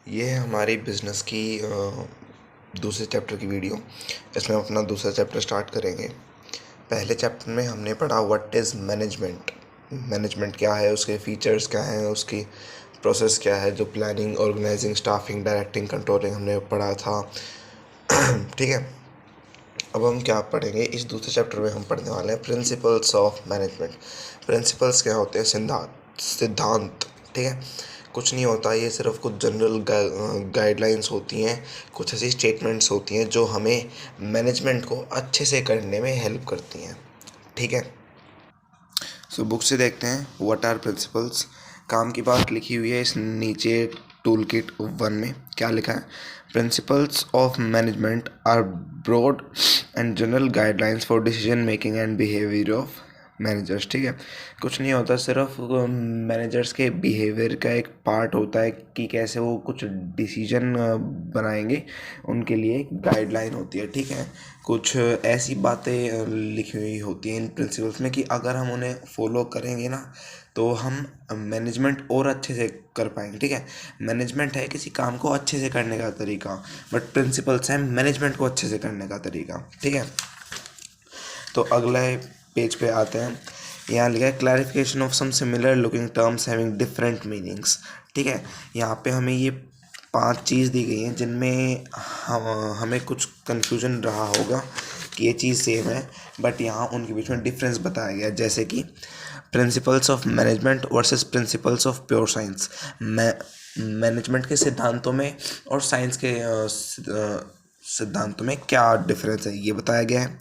ये है हमारी बिज़नेस की दूसरे चैप्टर की वीडियो। इसमें हम अपना दूसरा चैप्टर स्टार्ट करेंगे। पहले चैप्टर में हमने पढ़ा व्हाट इज़ मैनेजमेंट। मैनेजमेंट क्या है, उसके फीचर्स क्या हैं, उसकी प्रोसेस क्या है, जो planning, organising, staffing, directing, controlling हमने पढ़ा था। ठीक है। अब हम क्या पढ़ेंगे, इस दूसरे चैप्टर में हम पढ़ने वाले हैं प्रिंसिपल्स ऑफ मैनेजमेंट। प्रिंसिपल्स क्या होते हैं? सिद्धांत। ठीक है। कुछ नहीं होता, ये सिर्फ कुछ जनरल गाइडलाइंस होती हैं, कुछ ऐसी स्टेटमेंट्स होती हैं जो हमें मैनेजमेंट को अच्छे से करने में हेल्प करती हैं। ठीक है। सो बुक से देखते हैं व्हाट आर प्रिंसिपल्स। काम की बात लिखी हुई है इस नीचे टूल किट 1 में। क्या लिखा है? Principles of management are broad and general guidelines for decision making and behaviour of managers. ठीक है। कुछ नहीं होता, सिर्फ मैनेजर्स के बिहेवियर का एक पार्ट होता है कि कैसे वो कुछ डिसीजन बनाएंगे, उनके लिए एक गाइडलाइन होती है। ठीक है। कुछ ऐसी बातें लिखी हुई होती हैं इन प्रिंसिपल्स में कि अगर हम उन्हें फॉलो करेंगे ना, तो हम मैनेजमेंट और अच्छे से कर पाएंगे। ठीक है। मैनेजमेंट है किसी काम को अच्छे से करने का तरीका, बट प्रिंसिपल्स हैं मैनेजमेंट को अच्छे से करने का तरीका। ठीक है। तो अगले पेज पे आते हैं। यहाँ लिखा है clarification of some similar looking terms having different meanings. ठीक है। यहाँ पे हमें ये 5 चीज़ दी गई हैं जिनमें हमें कुछ कन्फ्यूजन रहा होगा कि ये चीज़ सेम है, बट यहाँ उनके बीच में डिफरेंस बताया गया है। जैसे कि principles of management versus principles of pure science. Management के सिद्धांतों में और साइंस के सिद्धांतों में क्या डिफरेंस है, ये बताया गया है।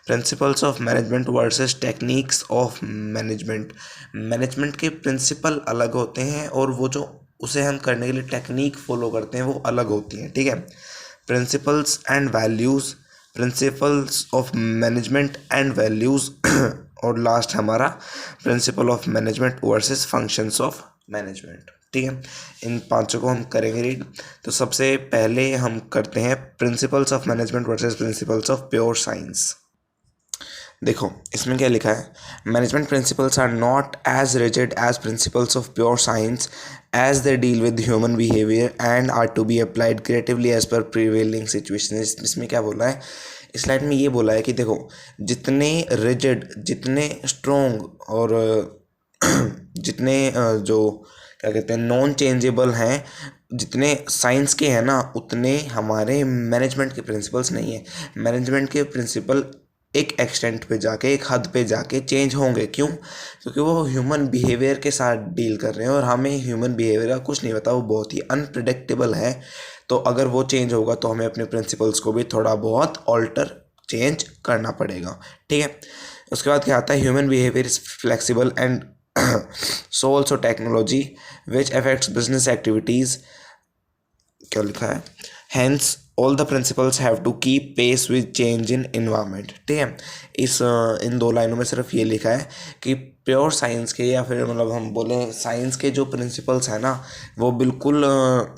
Principles of management versus techniques of management. Management के प्रिंसिपल अलग होते हैं और वो जो उसे हम करने के लिए टेक्निक फॉलो करते हैं वो अलग होती हैं। ठीक है। Principles and values. Principles of management and values. और लास्ट हमारा principal of management versus functions of management. ठीक है। इन पांचों को हम करेंगे रीड। तो सबसे पहले हम करते हैं principles of management versus principles of pure science. देखो इसमें क्या लिखा है? Management principles are not as rigid as principles of pure science as they deal with human behaviour and are to be applied creatively as per prevailing situation. इसमें क्या बोला है? इस स्लाइड में ये बोला है कि देखो, जितने रिजिड, जितने स्ट्रोंग और जितने जो क्या कहते हैं नॉन चेंजेबल हैं, जितने साइंस के हैं ना, उतने हमारे मैनेजमेंट के प्रिंसिपल्स नहीं है। मैनेजमेंट के प्रिंसिपल एक एक्सटेंट पे जाके, एक हद पे जाके चेंज होंगे। क्यों? क्योंकि वो ह्यूमन बिहेवियर के साथ डील कर रहे हैं और हमें ह्यूमन बिहेवियर का कुछ नहीं पता, वो बहुत ही अनप्रिडिक्टेबल है। तो अगर वो चेंज होगा तो हमें अपने प्रिंसिपल्स को भी थोड़ा बहुत ऑल्टर, चेंज करना पड़ेगा। ठीक है। उसके बाद क्या आता है? Human behaviour is flexible and so also technology which affects business activities. क्या लिखा है? Hence all the principles have to keep pace with change in environment. ठीक है। इन 2 लाइनों में सिर्फ ये लिखा है कि प्योर साइंस के, या फिर मतलब हम बोलें साइंस के जो प्रिंसिपल्स हैं ना, वो बिल्कुल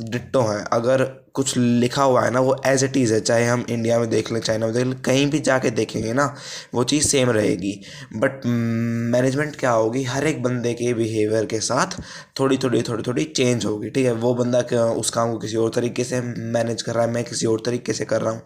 डिट्टो हैं। अगर कुछ लिखा हुआ है ना, वो एज इट इज़ है। चाहे हम इंडिया में देख लें, चाइना में देख लें, कहीं भी जाके देखेंगे ना, वो चीज़ सेम रहेगी। बट मैनेजमेंट क्या होगी? हर एक बंदे के बिहेवियर के साथ थोड़ी थोड़ी चेंज होगी। ठीक है। वो बंदा उस काम को किसी और तरीके से मैनेज कर रहा है, मैं किसी और तरीके से कर रहा हूँ।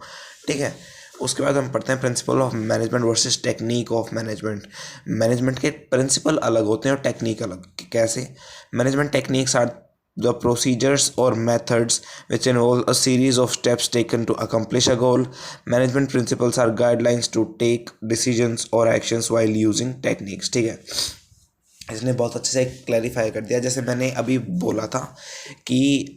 ठीक है। उसके बाद हम पढ़ते हैं principle of management versus technique of management. Management के प्रिंसिपल अलग होते हैं और टेक्निक अलग। कैसे? Management techniques are the procedures or methods which involve a series of steps taken to accomplish a goal. Management principles are guidelines to take decisions or actions while using techniques. ठीक है। इसने बहुत अच्छे से clarify कर दिया। जैसे मैंने अभी बोला था कि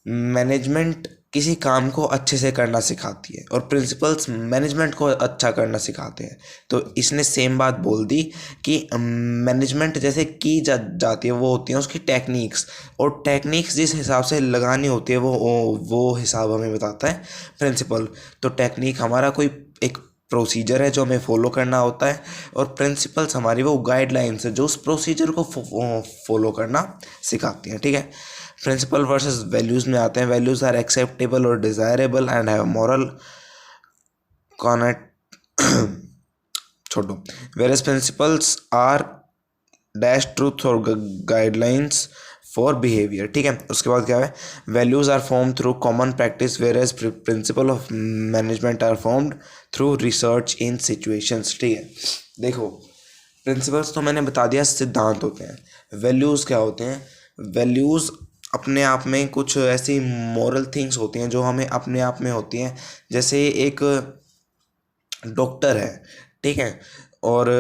मैनेजमेंट किसी काम को अच्छे से करना सिखाती है और प्रिंसिपल्स मैनेजमेंट को अच्छा करना सिखाते हैं। तो इसने सेम बात बोल दी कि मैनेजमेंट जैसे की जाती है, वो होती हैं उसकी टेक्निक्स, और टेक्निक्स जिस हिसाब से लगानी होती है वो हिसाब हमें बताता है प्रिंसिपल। तो टेक्निक हमारा कोई एक प्रोसीजर है जो हमें फॉलो करना होता है, और प्रिंसिपल्स हमारी वो गाइडलाइंस है जो उस प्रोसीजर को फॉलो करना सिखाती हैं। ठीक है। प्रिंसिपल वर्सेस वैल्यूज़ में आते हैं। वैल्यूज़ आर एक्सेप्टेबल और desirable and have moral connote छोड़ो। Various principles are dash truth और गाइडलाइंस फॉर बिहेवियर, ठीक है। उसके बाद क्या है, values are form through common practice whereas principle of management are formed through research in situations, ठीक है। देखो प्रिंसिपल्स तो मैंने बता दिया सिद्धांत होते हैं, वैल्यूज़ क्या होते हैं, वैल्यूज़ अपने आप में कुछ ऐसी मॉरल थिंग्स होती हैं जो हमें अपने आप में होती हैं। जैसे एक डॉक्टर है, ठीक है, और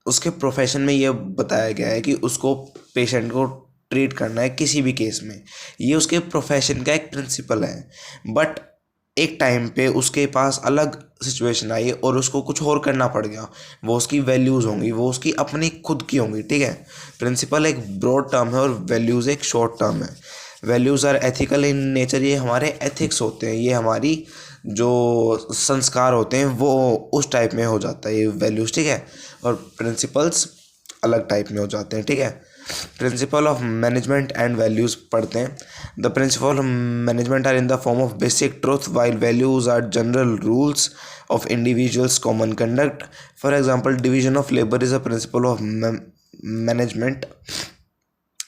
उसके प्रोफेशन में ये बताया गया है कि उसको पेशेंट को ट्रीट करना है किसी भी केस में, ये उसके प्रोफेशन का एक प्रिंसिपल है। बट एक टाइम पे उसके पास अलग सिचुएशन आई और उसको कुछ और करना पड़ गया, वो उसकी वैल्यूज़ होंगी, वो उसकी अपनी खुद की होंगी, ठीक है। प्रिंसिपल एक ब्रॉड टर्म है और वैल्यूज़ एक शॉर्ट टर्म है। Values are ethical in nature, ये हमारे एथिक्स होते हैं, ये हमारी जो संस्कार होते हैं वो उस टाइप में हो जाता है ये वैल्यूज़, ठीक है। और प्रिंसिपल्स अलग टाइप में हो जाते हैं, ठीक है। Principle of management and values पढ़ते हैं। The principle of management are in the form of basic truth while values are general rules of individuals common conduct. For example division of labour is a principle of management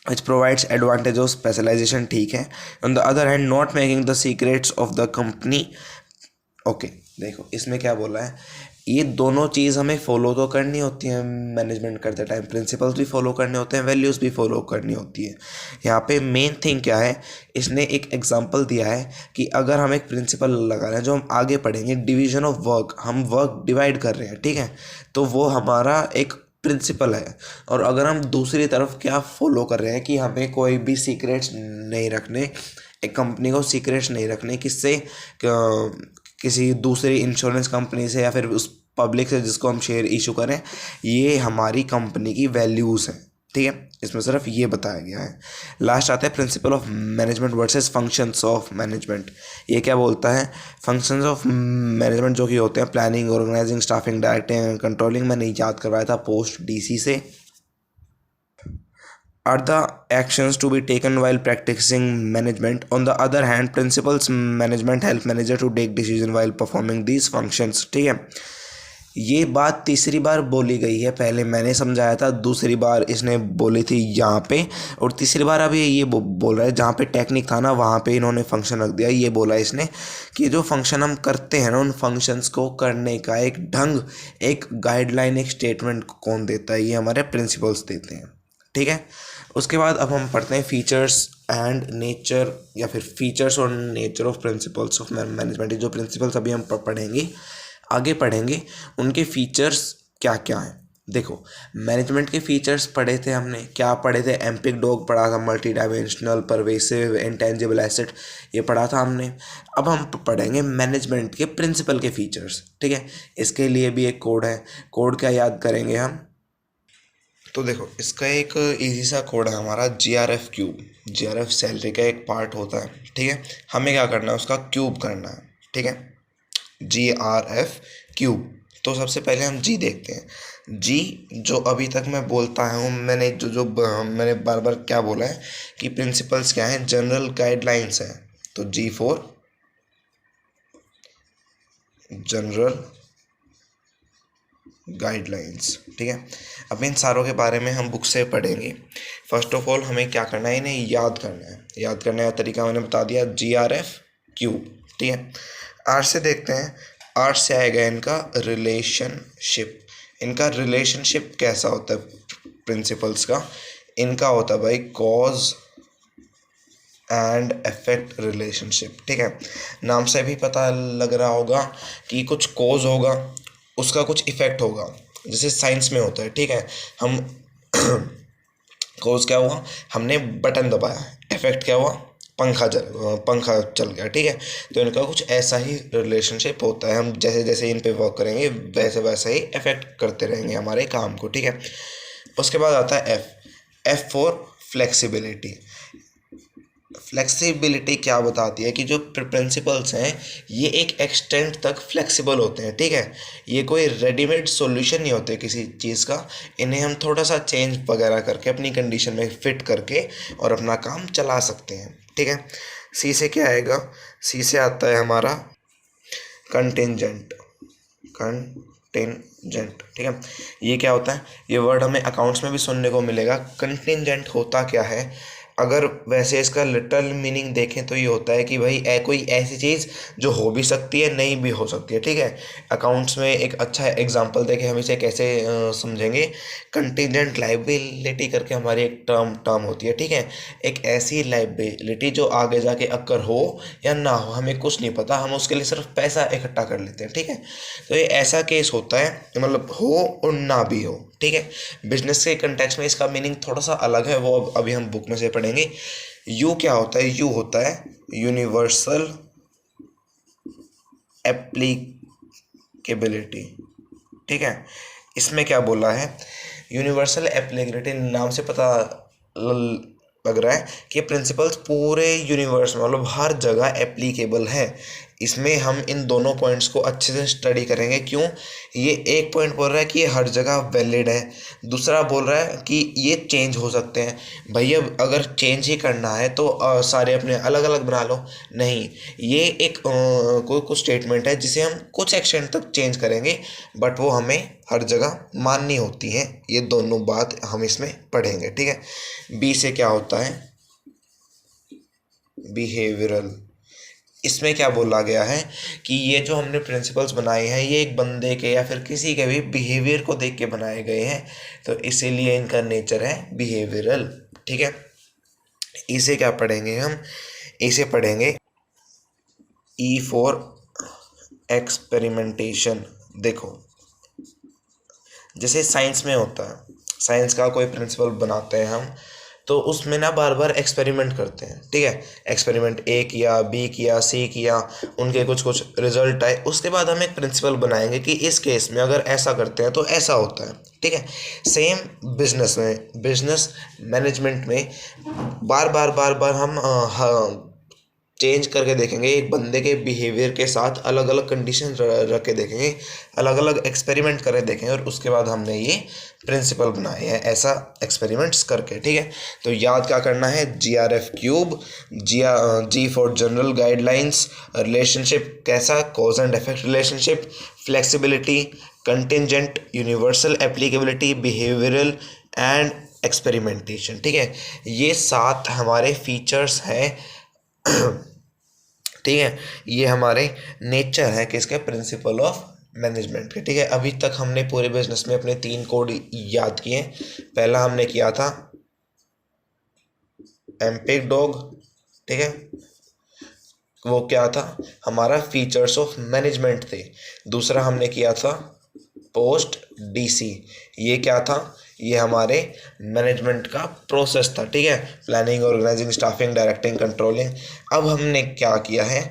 which provides advantage of specialization, ठीक है। on the other hand not making the secrets of the company, okay देखो इसमें क्या बोला है, ये दोनों चीज़ हमें फॉलो तो करनी होती है मैनेजमेंट करते टाइम, प्रिंसिपल्स भी फॉलो करने होते हैं, वैल्यूज़ भी फॉलो करनी होती है। यहाँ पे मेन थिंग क्या है, इसने एक एग्जांपल दिया है कि अगर हम एक प्रिंसिपल लगा रहे हैं जो हम आगे पढ़ेंगे, डिवीजन ऑफ वर्क, हम वर्क डिवाइड कर रहे हैं, ठीक है, तो वो हमारा एक प्रिंसिपल है। और अगर हम दूसरी तरफ क्या फॉलो कर रहे हैं कि हमें कोई भी सीक्रेट्स नहीं रखने, एक कंपनी को सीक्रेट्स नहीं रखने, किससे, किसी दूसरी इंश्योरेंस कंपनी से या फिर उस पब्लिक से जिसको हम शेयर इशू करें, ये हमारी कंपनी की वैल्यूज़ हैं, ठीक है। इसमें सिर्फ ये बताया गया है। लास्ट आता है principle of management versus functions of management. ये क्या बोलता है, फंक्शंस ऑफ मैनेजमेंट जो कि होते हैं planning, organising, staffing, directing, controlling, मैंने याद करवाया था पोस्ट डीसी से, are the actions to be taken while practicing management. On the other hand principles management help manager to take decision while performing these functions, ठीक है। ये बात तीसरी बार बोली गई है, पहले मैंने समझाया था, दूसरी बार इसने बोली थी यहाँ पे, और तीसरी बार अभी ये बोल रहा है, जहाँ पे टेक्निक था ना वहाँ पे इन्होंने फंक्शन रख दिया। ये बोला इसने कि जो फंक्शन हम करते हैं ना, उन फंक्शंस को करने का एक ढंग, एक गाइडलाइन, एक स्टेटमेंट कौन देता है, ये हमारे प्रिंसिपल्स देते हैं, ठीक है। उसके बाद अब हम पढ़ते हैं फीचर्स एंड नेचर, या फिर फीचर्स और nature of principles of management. जो प्रिंसिपल्स अभी हम पढ़ेंगे, आगे पढ़ेंगे, उनके फीचर्स क्या क्या हैं। देखो मैनेजमेंट के फीचर्स पढ़े थे हमने, क्या पढ़े थे, एम्पिक डॉग पढ़ा था, multi dimensional, pervasive, intangible asset, ये पढ़ा था हमने। अब हम पढ़ेंगे मैनेजमेंट के प्रिंसिपल के फीचर्स, ठीक है। इसके लिए भी एक कोड है, कोड क्या याद करेंगे हम, तो देखो इसका एक इजी सा कोड है हमारा, GRF क्यूब। GRF सैलरी का एक पार्ट होता है, ठीक है। हमें क्या करना है, उसका क्यूब करना है, ठीक है, GRF क्यूब। तो सबसे पहले हम जी देखते हैं। जी जो अभी तक मैं बोलता हूँ, मैंने मैंने बार बार क्या बोला है कि प्रिंसिपल्स क्या हैं, जनरल गाइडलाइंस है। तो G4 जनरल गाइडलाइंस, ठीक है। अब इन सारों के बारे में हम बुक से पढ़ेंगे। फर्स्ट ऑफ ऑल हमें क्या करना है, इन्हें याद करना है। याद करने का तरीका मैंने बता दिया, GRF क्यूब, ठीक है। आर से देखते हैं, आर से आएगा इनका रिलेशनशिप। इनका रिलेशनशिप कैसा होता है प्रिंसिपल्स का, इनका होता है भाई कॉज एंड इफेक्ट रिलेशनशिप, ठीक है। नाम से भी पता लग रहा होगा कि कुछ कॉज होगा, उसका कुछ इफेक्ट होगा, जैसे साइंस में होता है, ठीक है। हम कॉज क्या हुआ, हमने बटन दबाया, इफेक्ट क्या हुआ, पंखा चल गया, ठीक है। तो इनका कुछ ऐसा ही रिलेशनशिप होता है, हम जैसे जैसे इन पे वर्क करेंगे वैसे वैसे ही इफेक्ट करते रहेंगे हमारे काम को, ठीक है। उसके बाद आता है एफ फॉर फ्लेक्सिबिलिटी। फ्लेक्सिबिलिटी क्या बताती है कि जो प्रिंसिपल्स हैं ये एक एक्सटेंट तक फ्लेक्सिबल होते हैं, ठीक है। ये कोई रेडीमेड सॉल्यूशन नहीं होते किसी चीज़ का, इन्हें हम थोड़ा सा चेंज वगैरह करके अपनी कंडीशन में फिट करके और अपना काम चला सकते हैं, ठीक है। सी से क्या आएगा, सी से आता है हमारा कंटिंजेंट, ठीक है। ये क्या होता है, ये वर्ड हमें अकाउंट्स में भी सुनने को मिलेगा। कंटिंजेंट होता क्या है, अगर वैसे इसका लिटरल मीनिंग देखें तो ये होता है कि भाई कोई ऐसी चीज़ जो हो भी सकती है नहीं भी हो सकती है, ठीक है। अकाउंट्स में एक अच्छा एग्जांपल देखें हम इसे कैसे समझेंगे। कंटीजेंट लाइबिलिटी करके हमारी एक टर्म होती है, ठीक है। एक ऐसी लाइबिलिटी जो आगे जाके अक्कर हो या ना हो, हमें कुछ नहीं पता, हम उसके लिए सिर्फ पैसा इकट्ठा कर लेते हैं, ठीक है। तो ये ऐसा केस होता है, मतलब हो और ना भी हो, ठीक है। बिजनेस के कंटेक्स्ट में इसका मीनिंग थोड़ा सा अलग है, वो अभी हम बुक में से पढ़ेंगे। यू क्या होता है? यू होता है यूनिवर्सल एप्लीकेबिलिटी, ठीक है। इसमें क्या बोला है? यूनिवर्सल एप्लीकेबिलिटी नाम से पता लग रहा है कि प्रिंसिपल्स पूरे यूनिवर्स में, मतलब हर जगह एप्लीकेबल है। इसमें हम इन दोनों पॉइंट्स को अच्छे से स्टडी करेंगे। क्यों? ये एक पॉइंट बोल रहा है कि ये हर जगह वैलिड है, दूसरा बोल रहा है कि ये चेंज हो सकते हैं। भैया अगर चेंज ही करना है तो सारे अपने अलग अलग बना लो, नहीं। ये एक कोई कुछ स्टेटमेंट है जिसे हम कुछ एक्सटेंट तक चेंज करेंगे, बट वो हमें हर जगह माननी होती है। ये दोनों बात हम इसमें पढ़ेंगे, ठीक है। बी से क्या होता है? बिहेवियरल। इसमें क्या बोला गया है कि ये जो हमने प्रिंसिपल्स बनाए हैं ये एक बंदे के या फिर किसी के भी बिहेवियर को देख के बनाए गए हैं, तो इसीलिए इनका नेचर है बिहेवियरल, ठीक है। इसे क्या पढ़ेंगे हम? इसे पढ़ेंगे ई फॉर एक्सपेरिमेंटेशन। देखो, जैसे साइंस में होता है, साइंस का कोई प्रिंसिपल बनाते हैं हम, तो उसमें ना बार बार एक्सपेरिमेंट करते हैं, ठीक है। एक्सपेरिमेंट ए किया, बी किया, सी किया, उनके कुछ कुछ रिजल्ट आए, उसके बाद हम एक प्रिंसिपल बनाएंगे कि इस केस में अगर ऐसा करते हैं तो ऐसा होता है, ठीक है। सेम बिजनेस में, बिजनेस मैनेजमेंट में बार बार हम चेंज करके देखेंगे। एक बंदे के बिहेवियर के साथ अलग अलग कंडीशन रख के देखेंगे, अलग अलग एक्सपेरिमेंट करके देखेंगे, और उसके बाद हमने ये प्रिंसिपल बनाए हैं ऐसा एक्सपेरिमेंट्स करके, ठीक है। तो याद क्या करना है? GRF cube, G for general guidelines, relationship कैसा? Cause and effect relationship, flexibility, contingent, universal applicability, behavioural and experimentation, ठीक है। ये 7 हमारे फीचर्स हैं, ठीक है। ये हमारे नेचर है किसके? प्रिंसिपल ऑफ मैनेजमेंट के, ठीक है। अभी तक हमने पूरे बिजनेस में अपने 3 कोड याद किए। पहला हमने किया था एम्पिक डॉग, ठीक है। वो क्या था? हमारा फीचर्स ऑफ मैनेजमेंट थे। दूसरा हमने किया था पोस्ट DC। ये क्या था? ये हमारे मैनेजमेंट का प्रोसेस था, ठीक है। Planning, organising, staffing, directing, controlling. अब हमने क्या किया है?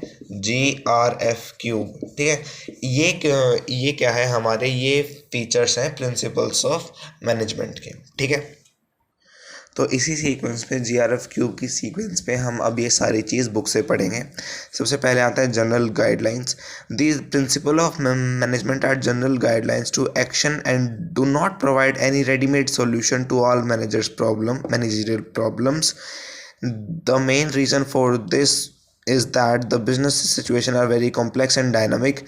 GRF क्यूब, ठीक है। ये क्या है? हमारे ये फीचर्स हैं प्रिंसिपल्स ऑफ मैनेजमेंट के, ठीक है। तो इसी सीक्वेंस पे GRF क्यूब की सीक्वेंस पे हम अब ये सारी चीज़ बुक से पढ़ेंगे। सबसे पहले आता है general guidelines. These principle of management are general guidelines to action and do not provide any readymade solution to all managerial problems. The main reason for this is that the business situation are very complex and dynamic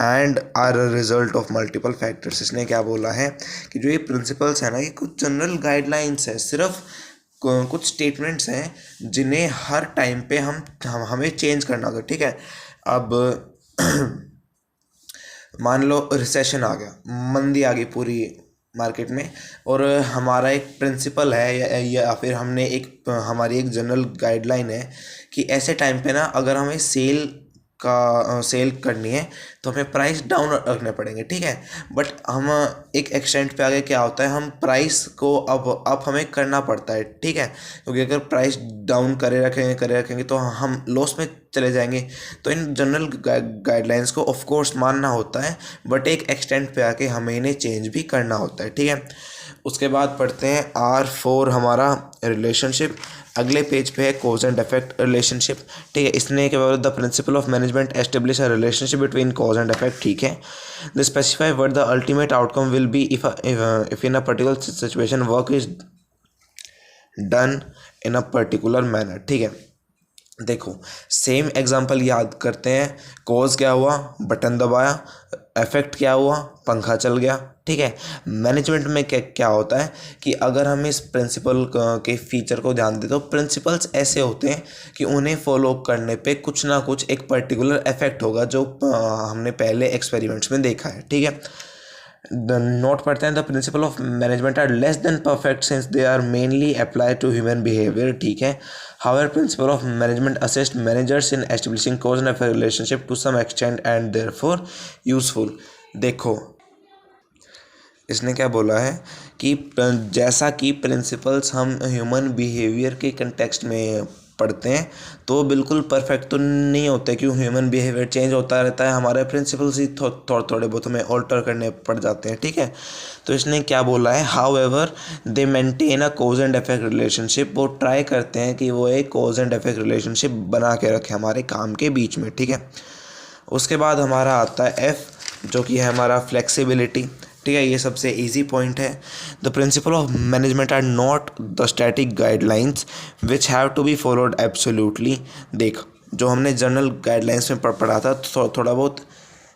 and are a result of multiple factors। इसने क्या बोला है कि जो ये principles है ना, ये कुछ जनरल गाइडलाइंस है, सिर्फ कुछ स्टेटमेंट्स हैं जिन्हें हर टाइम पे हमें चेंज करना होगा, ठीक है। अब मान लो रिसेशन आ गया, मंदी आ गई पूरी मार्केट में, और हमारा एक प्रिंसिपल है या फिर हमने एक हमारी एक जनरल गाइडलाइन है कि ऐसे टाइम पे ना अगर हमें सेल करनी है तो हमें प्राइस डाउन रखने पड़ेंगे, ठीक है। बट हम एक एक्सटेंट पे आगे क्या होता है, हम प्राइस को अब हमें करना पड़ता है, ठीक है। क्योंकि अगर प्राइस डाउन करे रखेंगे तो हम लॉस में चले जाएंगे। तो इन जनरल गाइडलाइंस को ऑफ कोर्स मानना होता है, बट एक एक्सटेंट पे आके हमें इन्हें चेंज भी करना होता है, ठीक है। उसके बाद पढ़ते हैं R4 हमारा रिलेशनशिप। अगले पेज पे है कॉज एंड इफेक्ट रिलेशनशिप, ठीक है। इसने क्या बोला? The principle of management establish a relationship between cause and effect, ठीक है। The specify what the ultimate outcome will be if in a particular situation work is done in a particular manner, ठीक है। देखो same example याद करते हैं। Cause क्या हुआ, बटन दबाया, इफेक्ट क्या हुआ, पंखा चल गया। ठीक है, मैनेजमेंट में क्या क्या होता है कि अगर हम इस प्रिंसिपल के फीचर को ध्यान दें तो प्रिंसिपल्स ऐसे होते हैं कि उन्हें फॉलो करने पे कुछ ना कुछ एक पर्टिकुलर इफेक्ट होगा, जो हमने पहले एक्सपेरिमेंट्स में देखा है। ठीक है, नोट पढ़ते हैं, the principle of management are less than perfect since they are mainly apply to human behaviour. ठीक है, however principle of management assist managers in establishing cause and effect relationship to some extent and therefore useful. देखो इसने क्या बोला है कि जैसा कि प्रिंसिपल्स हम ह्यूमन बिहेवियर के कंटेक्स्ट में पढ़ते हैं तो बिल्कुल परफेक्ट तो नहीं होते, क्यों ह्यूमन बिहेवियर चेंज होता रहता है, हमारे प्रिंसिपल्स ही थोड़े बहुत हमें ऑल्टर करने पड़ जाते हैं। ठीक है, तो इसने क्या बोला है, how ever they maintain a cause and effect relationship. वो ट्राई करते हैं कि वो एक कॉज एंड इफेक्ट रिलेशनशिप बना के रखें हमारे काम के बीच में। ठीक है, उसके बाद हमारा आता है एफ, जो कि है हमारा फ्लेक्सिबिलिटी। ठीक है, ये सबसे इजी पॉइंट है। The principle of management are not the static guidelines which have to be followed absolutely. देख, जो हमने जनरल गाइडलाइंस में पढ़ा था थोड़ा बहुत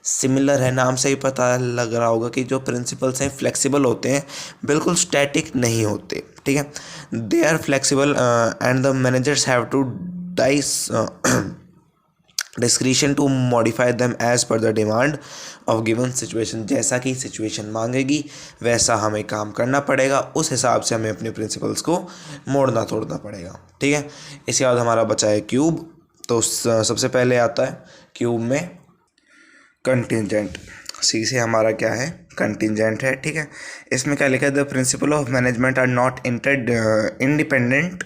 सिमिलर है, नाम से ही पता लग रहा होगा कि जो प्रिंसिपल्स हैं फ्लेक्सिबल होते हैं, बिल्कुल स्टैटिक नहीं होते। ठीक है, they are flexible and the managers have to use discretion to modify them as per the demand of given situation. जैसा कि सिचुएशन मांगेगी वैसा हमें काम करना पड़ेगा, उस हिसाब से हमें अपने प्रिंसिपल्स को मोड़ना तोड़ना पड़ेगा। ठीक है, इसके बाद हमारा बचा है क्यूब। तो सबसे पहले आता है क्यूब में कंटिजेंट। सी से हमारा क्या है, कंटिजेंट है। ठीक है, इसमें क्या लिखा है, the principle of management are not independent,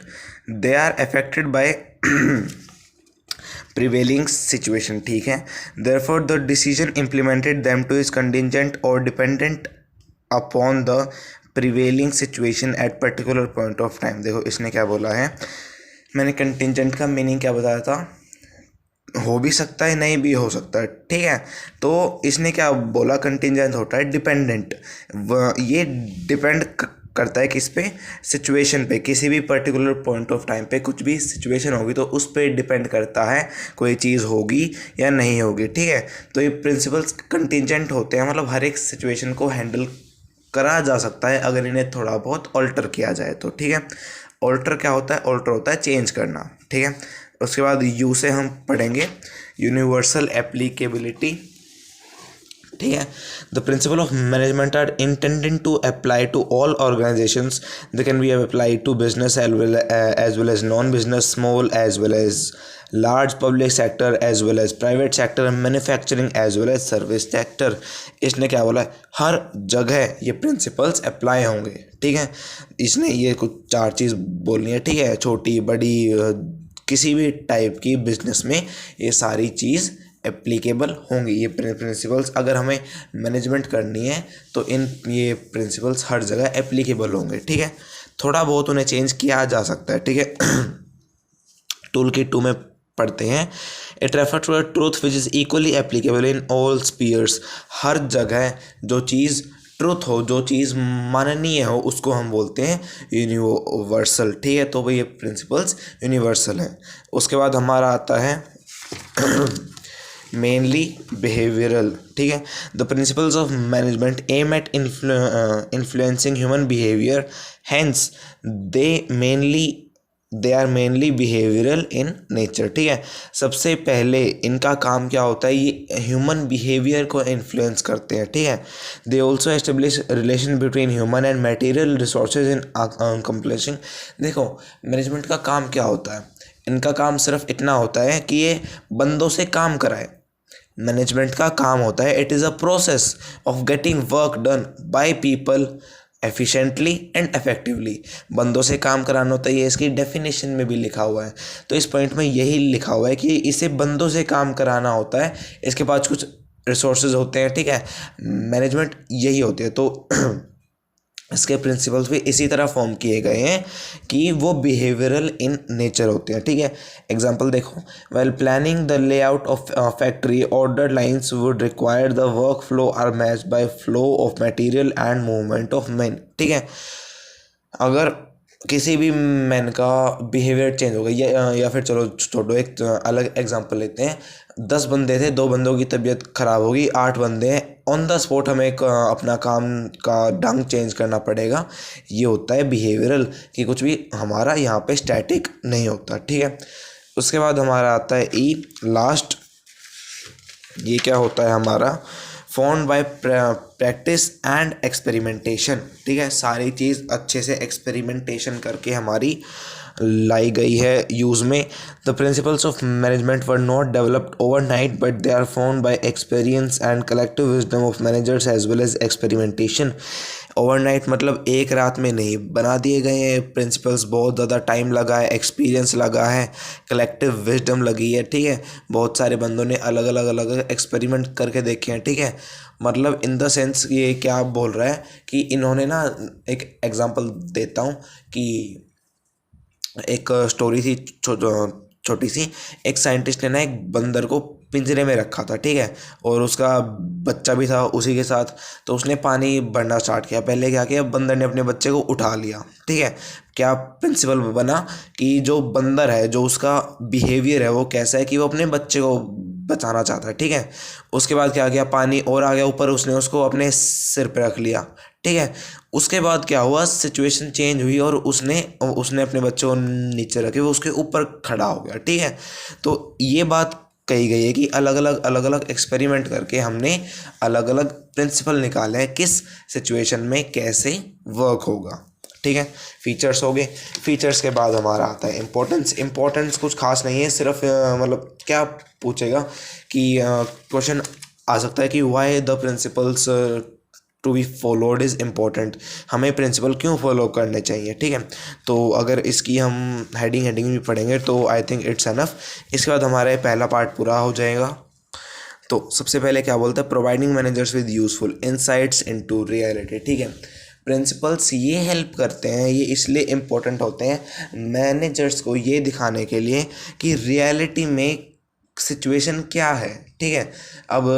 they are affected by prevailing situation. ठीक है, therefore the decision implemented them to is contingent और dependent upon the prevailing situation at particular point of time. देखो इसने क्या बोला है, मैंने contingent का मीनिंग क्या बताया था, हो भी सकता है नहीं भी हो सकता है। ठीक है, तो इसने क्या बोला, कंटिजेंट होता है डिपेंडेंट, ये डिपेंड करता है किस पे, सिचुएशन पे, किसी भी पर्टिकुलर पॉइंट ऑफ टाइम पे कुछ भी सिचुएशन होगी तो उस पे डिपेंड करता है कोई चीज़ होगी या नहीं होगी। ठीक है, तो ये प्रिंसिपल्स कंटिजेंट होते हैं, मतलब हर एक सिचुएशन को हैंडल करा जा सकता है अगर इन्हें थोड़ा बहुत ऑल्टर किया जाए तो। ठीक है, ऑल्टर क्या होता है, ऑल्टर होता है चेंज करना। ठीक है, उसके बाद यू से हम पढ़ेंगे यूनिवर्सल एप्लीकेबिलिटी। ठीक है, the principle of management are intended to apply to all organisations, they can be applied to business as well as non business, small as well as large, public sector as well as private sector, manufacturing as well as service sector. इसने क्या बोला है, हर जगह ये principles apply होंगे। ठीक है, इसने ये कुछ 4 चीज़ बोलनी है। ठीक है, छोटी बड़ी किसी भी टाइप की बिजनेस में ये सारी चीज़ एप्लीकेबल होंगी। ये प्रिंसिपल्स अगर हमें मैनेजमेंट करनी है तो ये प्रिंसिपल्स हर जगह एप्लीकेबल होंगे। ठीक है, थोड़ा बहुत उन्हें चेंज किया जा सकता है। ठीक है, टूल किट 2 में पढ़ते हैं, it refer to a truth which is equally applicable in all spheres. हर जगह जो चीज़ ट्रूथ हो, जो चीज़ माननीय हो, उसको हम बोलते हैं यूनिवर्सल। ठीक है, तो भाई ये प्रिंसिपल्स यूनिवर्सल हैं। उसके बाद हमारा आता है मेनली बिहेवियरल। ठीक है, the principles of management aim at influencing human behaviour, hence they are mainly behavioural in nature. ठीक है, सबसे पहले इनका काम क्या होता है, ये ह्यूमन बिहेवियर को इन्फ्लुएंस करते हैं। ठीक है, they also establish relation between human and material resources in accomplishing. देखो मैनेजमेंट का काम क्या होता है, इनका काम सिर्फ इतना होता है कि ये बंदों से काम कराए। मैनेजमेंट का काम होता है, it is a process of getting work done by people efficiently and effectively. बंदों से काम कराना होता है, ये इसकी डेफिनेशन में भी लिखा हुआ है। तो इस पॉइंट में यही लिखा हुआ है कि इसे बंदों से काम कराना होता है, इसके पास कुछ रिसोर्सेज होते हैं। ठीक है, मैनेजमेंट यही होती है। तो इसके प्रिंसिपल्स भी इसी तरह फॉर्म किए गए हैं कि वो बिहेवियरल इन नेचर होते हैं। ठीक है, एग्जांपल देखो, well planning the layout of factory, order lines would require the work flow are matched by flow of material and movement of man. ठीक है, अगर किसी भी मैन का बिहेवियर चेंज हो गया या फिर चलो छोड़ो, एक अलग एग्जांपल लेते हैं। 10 बंदे थे, 2 बंदों की तबीयत खराब होगी, 8 बंदे हैं, ऑन द स्पॉट हमें अपना काम का ढंग चेंज करना पड़ेगा। ये होता है बिहेवियरल, कि कुछ भी हमारा यहाँ पे स्टैटिक नहीं होता, ठीक है। उसके बाद हमारा आता है ई लास्ट। ये क्या होता है हमारा, found by practice and experimentation, ठीक है। सारी चीज़ अच्छे से एक्सपेरिमेंटेशन करके हमारी लाई गई है यूज़ में। The principles of management were not developed overnight but they are found by experience and collective wisdom of managers as well as experimentation. Overnight मतलब एक रात में नहीं बना दिए गए हैं प्रिंसिपल्स, बहुत ज़्यादा टाइम लगा है, एक्सपीरियंस लगा है, कलेक्टिव विजडम लगी है, ठीक है। बहुत सारे बंदों ने अलग अलग अलग एक्सपेरिमेंट करके देखे हैं, ठीक है। मतलब इन द सेंस ये क्या बोल रहा है कि इन्होंने ना, एक एग्जांपल देता हूँ कि एक स्टोरी थी छोटी सी। एक साइंटिस्ट ने ना एक बंदर को पिंजरे में रखा था, ठीक है, और उसका बच्चा भी था उसी के साथ। तो उसने पानी भरना स्टार्ट किया। पहले क्या किया, बंदर ने अपने बच्चे को उठा लिया, ठीक है। क्या प्रिंसिपल बना कि जो बंदर है, जो उसका बिहेवियर है वो कैसा है कि वो अपने बच्चे को बचाना चाहता है, ठीक है। उसके बाद क्या किया, पानी और आ गया ऊपर, उसने उसको अपने सिर पे रख लिया, ठीक है। उसके बाद क्या हुआ, सिचुएशन चेंज हुई और उसने उसने अपने बच्चे को नीचे रखे, वो उसके ऊपर खड़ा हो गया, ठीक है। तो ये बात कही गई है कि अलग अलग एक्सपेरिमेंट करके हमने अलग अलग प्रिंसिपल निकाले हैं किस सिचुएशन में कैसे वर्क होगा, ठीक है। फीचर्स हो गए। फीचर्स के बाद हमारा आता है इम्पोर्टेंस। इम्पोर्टेंस कुछ खास नहीं है, सिर्फ मतलब क्या पूछेगा कि क्वेश्चन आ सकता है कि why the principles to be followed is important, हमें प्रिंसिपल क्यों फॉलो करने चाहिए, ठीक है। तो अगर इसकी हम हेडिंग भी पढ़ेंगे तो आई थिंक इट्स एनफ। इसके बाद हमारा पहला पार्ट पूरा हो जाएगा। तो सबसे पहले क्या बोलते हैं, providing managers with useful insights into reality, ठीक है। प्रिंसिपल्स ये हेल्प करते हैं, ये इसलिए इम्पोर्टेंट होते हैं मैनेजर्स को ये दिखाने के लिए कि रियलिटी में सिचुएशन क्या है, ठीक है। अब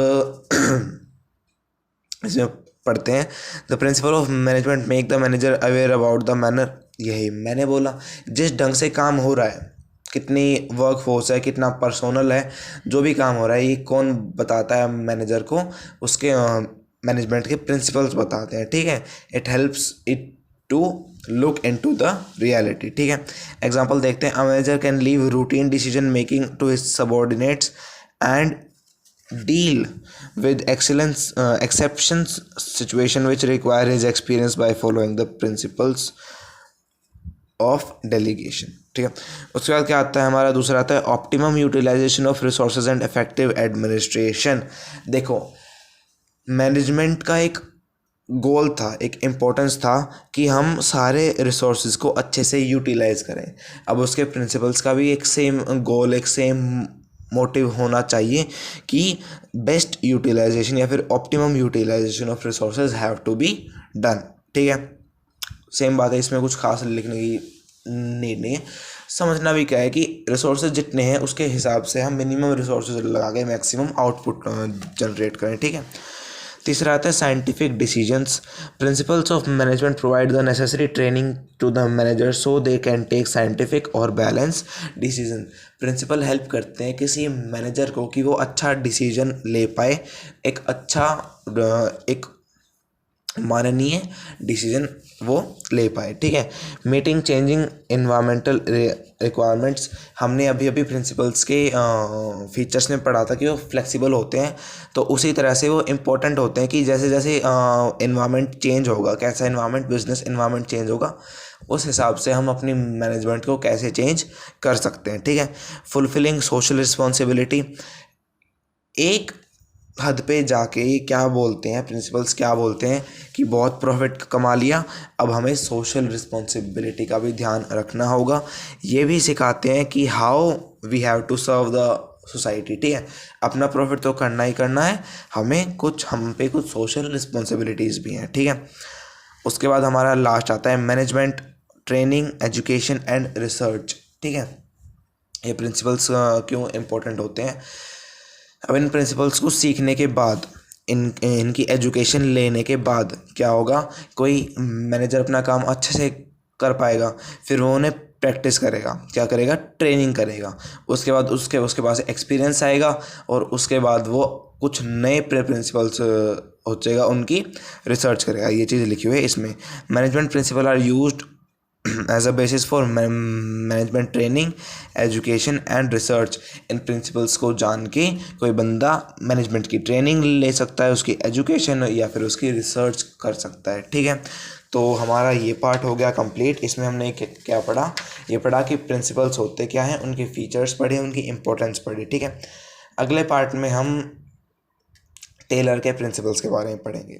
इसमें पढ़ते हैं, the principle of management make the manager aware about the manner. यही मैंने बोला, जिस ढंग से काम हो रहा है, कितनी वर्क फोर्स है, कितना पर्सोनल है, जो भी काम हो रहा है, ये कौन बताता है मैनेजर को, उसके मैनेजमेंट के प्रिंसिपल्स बताते हैं, ठीक है। It helps it to look in to the reality, ठीक है। एग्जाम्पल देखते हैं, a manager can leave routine decision making to his subordinates and deal with excellence exceptions situation which require his experience by following the principles of delegation, ठीक है। उसके बाद क्या आता है, हमारा दूसरा आता है optimum utilisation of resources and effective administration. देखो, मैनेजमेंट का एक गोल था, एक इम्पोर्टेंस था कि हम सारे रिसोर्सेज को अच्छे से यूटिलाइज करें। अब उसके प्रिंसिपल्स का भी एक सेम गोल, एक सेम मोटिव होना चाहिए कि बेस्ट यूटिलाइजेशन या फिर optimum utilisation of resources have to be done, ठीक है। सेम बात है, इसमें कुछ खास लिखने की नीड नहीं है। समझना भी क्या है कि रिसोर्सेज जितने हैं उसके हिसाब से हम मिनिमम रिसोर्सेज लगा के मैक्सिमम आउटपुट जनरेट करें, ठीक है। तीसरा आता है scientific decisions. Principles of management provide the necessary training to the manager so they can take scientific और बैलेंस डिसीजन। प्रिंसिपल हेल्प करते हैं किसी मैनेजर को कि वो अच्छा डिसीजन ले पाए, एक माननीय डिसीजन वो ले पाए, ठीक है। Meeting changing environmental requirements. हमने अभी प्रिंसिपल्स के फीचर्स में पढ़ा था कि वो फ्लेक्सिबल होते हैं, तो उसी तरह से वो इम्पोर्टेंट होते हैं कि जैसे जैसे इन्वायरमेंट चेंज होगा, कैसा इन्वायरमेंट, बिजनेस इन्वायरमेंट चेंज होगा, उस हिसाब से हम अपनी मैनेजमेंट को कैसे चेंज कर सकते हैं, ठीक है। Fulfilling social responsibility. एक हद पे जाके क्या बोलते हैं प्रिंसिपल्स, क्या बोलते हैं कि बहुत प्रॉफिट कमा लिया, अब हमें सोशल रिस्पॉन्सिबिलिटी का भी ध्यान रखना होगा। ये भी सिखाते हैं कि how we have to serve the society, ठीक है। अपना प्रॉफिट तो करना ही करना है, हम पे कुछ सोशल रिस्पॉन्सिबिलिटीज़ भी हैं, ठीक है। उसके बाद हमारा लास्ट आता है management training education and research, ठीक है। ये प्रिंसिपल्स क्यों इम्पोर्टेंट होते हैं। अब इन प्रिंसिपल्स को सीखने के बाद, इनकी एजुकेशन लेने के बाद क्या होगा, कोई मैनेजर अपना काम अच्छे से कर पाएगा, फिर वो उन्हें प्रैक्टिस करेगा, क्या करेगा, ट्रेनिंग करेगा। उसके बाद उसके पास एक्सपीरियंस आएगा और उसके बाद वो कुछ नए प्रिंसिपल्स हो जाएगा, उनकी रिसर्च करेगा। ये चीज़ लिखी हुई है इसमें। Management principle are used as a basis for management training, education and research. इन प्रिंसिपल्स को जान के कोई बंदा मैनेजमेंट की ट्रेनिंग ले सकता है, उसकी एजुकेशन या फिर उसकी रिसर्च कर सकता है। ठीक है, तो हमारा ये पार्ट हो गया कंप्लीट। इसमें हमने क्या पढ़ा, ये पढ़ा कि प्रिंसिपल्स होते क्या हैं, उनके फीचर्स पढ़े, उनकी इंपॉर्टेंस पढ़ी। ठीक है, अगले पार्ट में हम टेलर के प्रिंसिपल्स के बारे में पढ़ेंगे।